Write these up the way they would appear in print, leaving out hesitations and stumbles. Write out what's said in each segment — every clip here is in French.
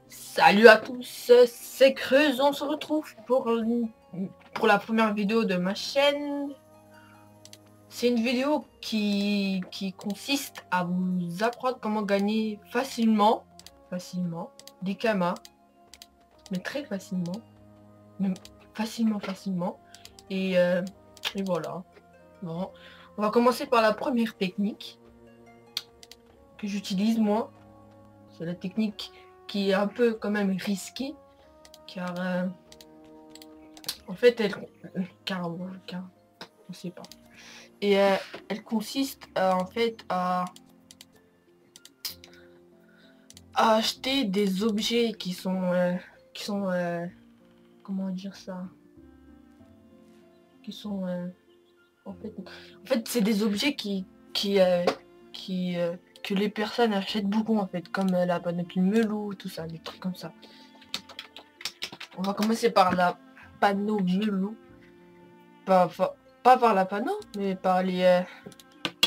Salut à tous, c'est Creuse, on se retrouve pour la première vidéo de ma chaîne. C'est une vidéo qui consiste à vous apprendre comment gagner facilement des kamas, mais très facilement, même facilement. Et voilà. Bon, on va commencer par la première technique que j'utilise moi. C'est la technique qui est un peu quand même risquée, car en fait car on sait pas. Et elle consiste en fait à acheter des objets qui sont comment dire ça, qui sont en fait c'est des objets que les personnes achètent beaucoup en fait, comme la panoplie melou, tout ça, des trucs comme ça. On va commencer par la panneau melou, pas par la panneau, mais par les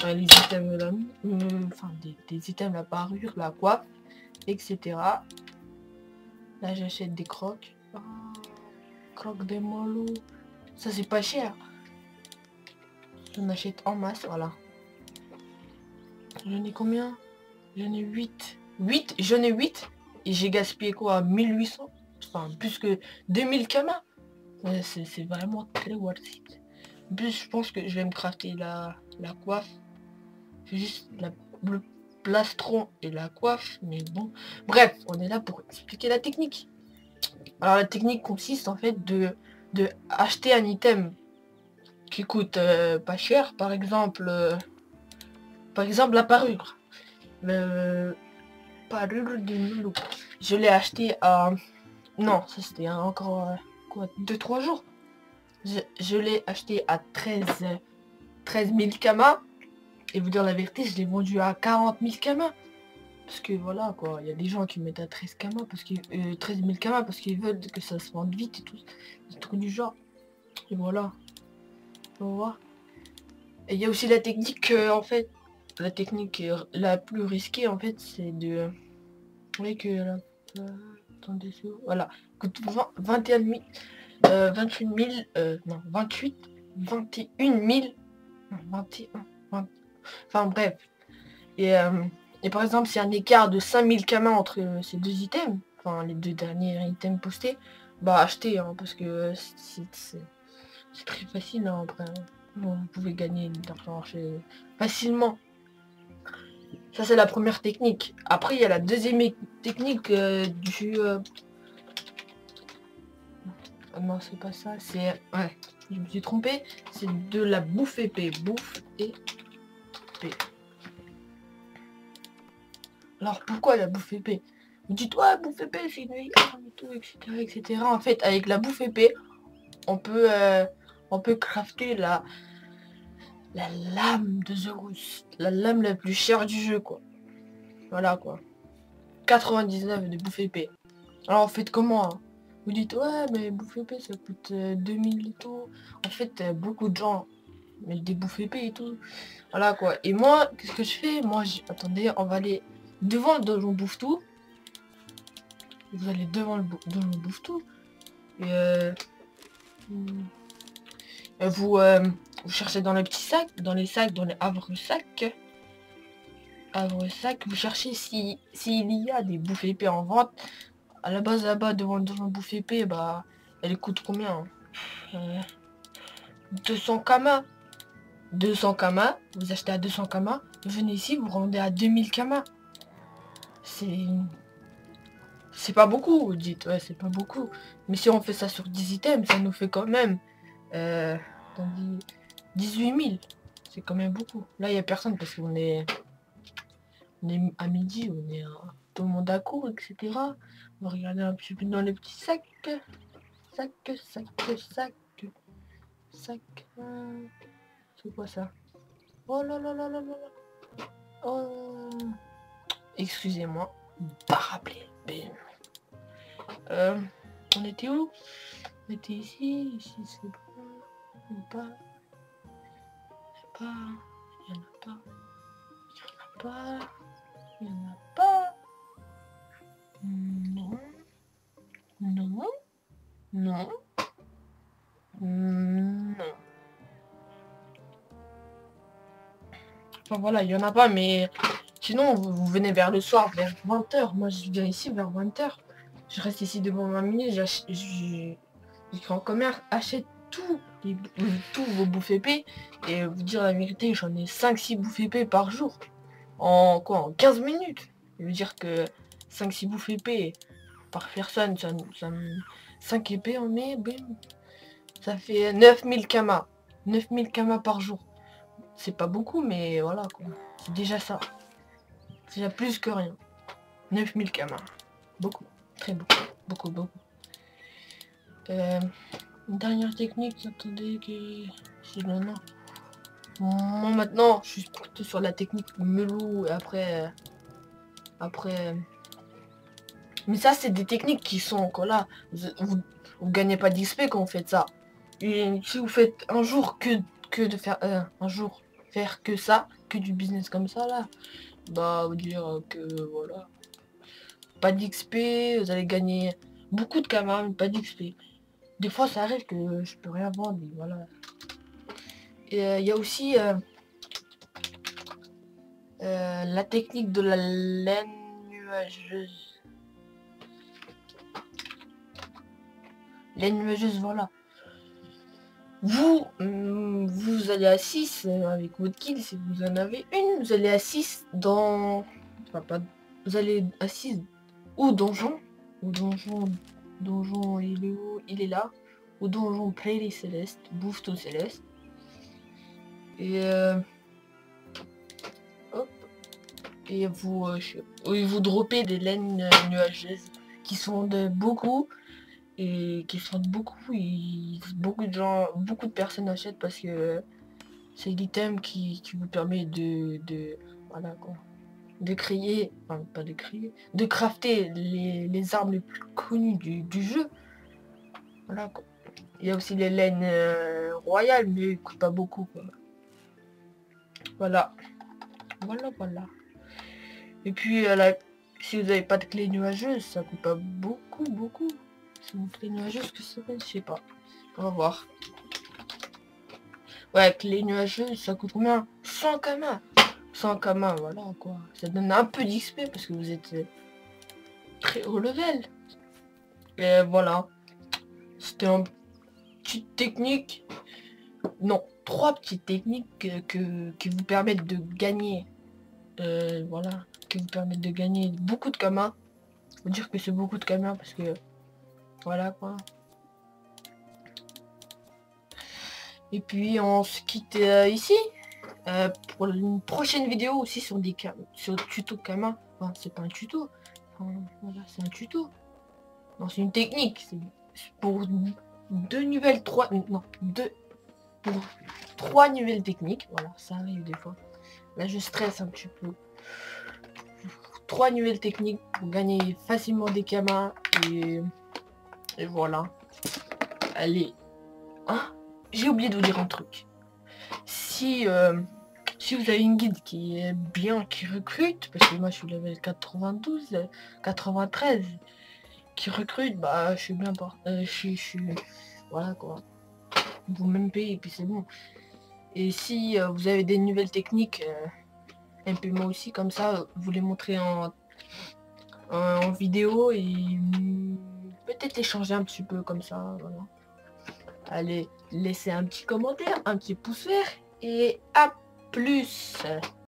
items là, enfin des items, la parure, la coiffe, etc. Là j'achète des crocs. Oh, crocs de mollo. Ça c'est pas cher. J'en achète en masse, voilà. J'en ai combien? J'en ai 8. 8, j'en ai 8. Et j'ai gaspillé quoi? 1800. Enfin plus que 2000 kamas. C'est vraiment très worth it. En plus je pense que je vais me crafter la coiffe. C'est juste le plastron et la coiffe, mais bon. Bref, on est là pour expliquer la technique. Alors la technique consiste en fait de acheter un item qui coûte pas cher, par exemple la parure. Parure de Milo. Je l'ai acheté à... Non, ça c'était encore quoi, 2-3 jours. Je l'ai acheté à 13 000 kamas. Et vous dire la vérité, je l'ai vendu à 40 000 kamas. Parce que voilà quoi, il y a des gens qui mettent à 13 kamas parce que 13 000 kamas parce qu'ils veulent que ça se vende vite et tout. Des trucs du genre. Et voilà. On voit. Et il y a aussi la technique en fait. La technique la plus risquée en fait, c'est de... Vous voyez que là... attendez, voilà. Coûte 21 000... 28 000... non, 28... 21 000... Non, 21... 20, enfin bref. Et par exemple, s'il y a un écart de 5000 kamas entre ces deux items, enfin les deux derniers items postés, bah achetez, hein, parce que c'est très facile, hein, après. Hein. Vous pouvez gagner de l'argent facilement. Ça c'est la première technique. Après il y a la deuxième technique du... Ah non, c'est pas ça, c'est... Ouais, je me suis trompé. C'est de la bouffe épée. Bouffe épée. Alors pourquoi la bouffe épée? Vous dites ouais, bouffe épée c'est une vieille arme et tout, etc. En fait avec la bouffe épée, on peut crafter la lame de Zeus. La lame la plus chère du jeu quoi. Voilà quoi. 99 de bouffe épée. Alors faites comment hein? Vous dites ouais mais bouffe épée ça coûte 2000 et tout. En fait beaucoup de gens mettent des bouffes épée et tout. Voilà quoi. Et moi qu'est-ce que je fais? Moi attendez, on va aller devant le donjon bouffe tout. Vous allez devant le donjon bouffe tout. Et vous cherchez dans les petits sacs, dans les sacs, dans les havres-sacs. Havre-sac, vous cherchez s'il y a des bouffes épées en vente. À la base là-bas devant le donjon bouffe épée, bah elle coûte combien 200 kamas. 200 kamas, vous achetez à 200 kamas, vous venez ici, vous rendez à 2000 kamas. C'est pas beaucoup, vous dites, ouais c'est pas beaucoup. Mais si on fait ça sur 10 items, ça nous fait quand même 18 000. C'est quand même beaucoup. Là il y a personne parce qu'on est à midi, on est tout le monde à court, etc. On va regarder un petit peu dans les petits sacs. Sac. C'est quoi ça? Oh là là là là là là. Oh. Excusez-moi. Pas rappelé. On était où? On était ici. Ici c'est bon. Pas. Il y en a pas. Il y en a pas. Non. Non. Non. Enfin voilà, il y en a pas, mais sinon vous venez vers le soir, vers 20 h. Moi je viens ici vers 20 h. Je reste ici devant ma mini, j'écris en commerce, achète tous vos bouffées épées. Et vous dire la vérité, j'en ai 5-6 bouffées épées par jour. En quoi? En 15 minutes. Je veux dire que 5-6 bouffées épées par personne, 5 épées on met, bim. Ça fait 9000 kamas. 9000 kamas par jour. C'est pas beaucoup, mais voilà quoi. C'est déjà ça. C'est déjà plus que rien. 9000 kamas. Beaucoup. Très beaucoup. Beaucoup, beaucoup. Une dernière technique, attendez que... C'est non. Moi maintenant, je suis plutôt sur la technique melou et après... Mais ça, c'est des techniques qui sont encore là. Vous gagnez pas d'XP quand vous faites ça. Et si vous faites un jour que de faire... un jour faire que ça, que du business comme ça là, bah vous dire que voilà. Pas d'XP, vous allez gagner beaucoup de kamas, mais pas d'XP. Des fois ça arrive que je peux rien vendre, mais voilà. Et il y a aussi la technique de la laine nuageuse. Laine nuageuse, voilà. Vous allez à 6 avec votre kill, si vous en avez une, vous allez à 6 dans... Enfin, pas... Vous allez à 6 ou donjon, donjon il est où? Il est là, ou donjon Prairie Céleste, Bouffeton Céleste. Et hop, et vous droppez des laines nuageuses qui sont de beaucoup. Et qui sont beaucoup, beaucoup de gens, beaucoup de personnes achètent parce que c'est l'item qui vous permet voilà quoi, de créer, enfin pas de créer, de crafter les armes les plus connues du jeu. Voilà quoi. Il y a aussi les laines royales, mais ils coûtent pas beaucoup quoi. Voilà. Voilà. Et puis si vous n'avez pas de clé nuageuse, ça coûte pas beaucoup. C'est une clé nuageuse que ça s'appelle, je sais pas. On va voir. Ouais, clé nuageuse, ça coûte combien? 100 kamas. 100 kamas, voilà quoi. Ça donne un peu d'XP parce que vous êtes très haut level. Et voilà. C'était une petite technique. Non, 3 petites techniques qui vous permettent de gagner. Voilà. Qui vous permettent de gagner beaucoup de kamas. Faut dire que c'est beaucoup de kamas parce que... Voilà quoi. Et puis on se quitte ici. Pour une prochaine vidéo aussi sur sur le tuto Kama. Enfin, c'est pas un tuto. Enfin, voilà, c'est un tuto. Non, c'est une technique. C'est pour trois nouvelles techniques. Voilà, ça arrive des fois. Là, je stresse un petit peu. 3 nouvelles techniques pour gagner facilement des Kamas. Et voilà. Allez. Hein, j'ai oublié de vous dire un truc. Si vous avez une guide qui est bien, qui recrute, parce que moi je suis level 92, 93, qui recrute, bah je suis bien pas. Je suis... Voilà quoi. Vous m'aimez et puis c'est bon. Et si vous avez des nouvelles techniques, MP moi aussi, comme ça, vous les montrez en vidéo et peut-être échanger un petit peu comme ça, voilà. Allez, laissez un petit commentaire, un petit pouce vert et à plus.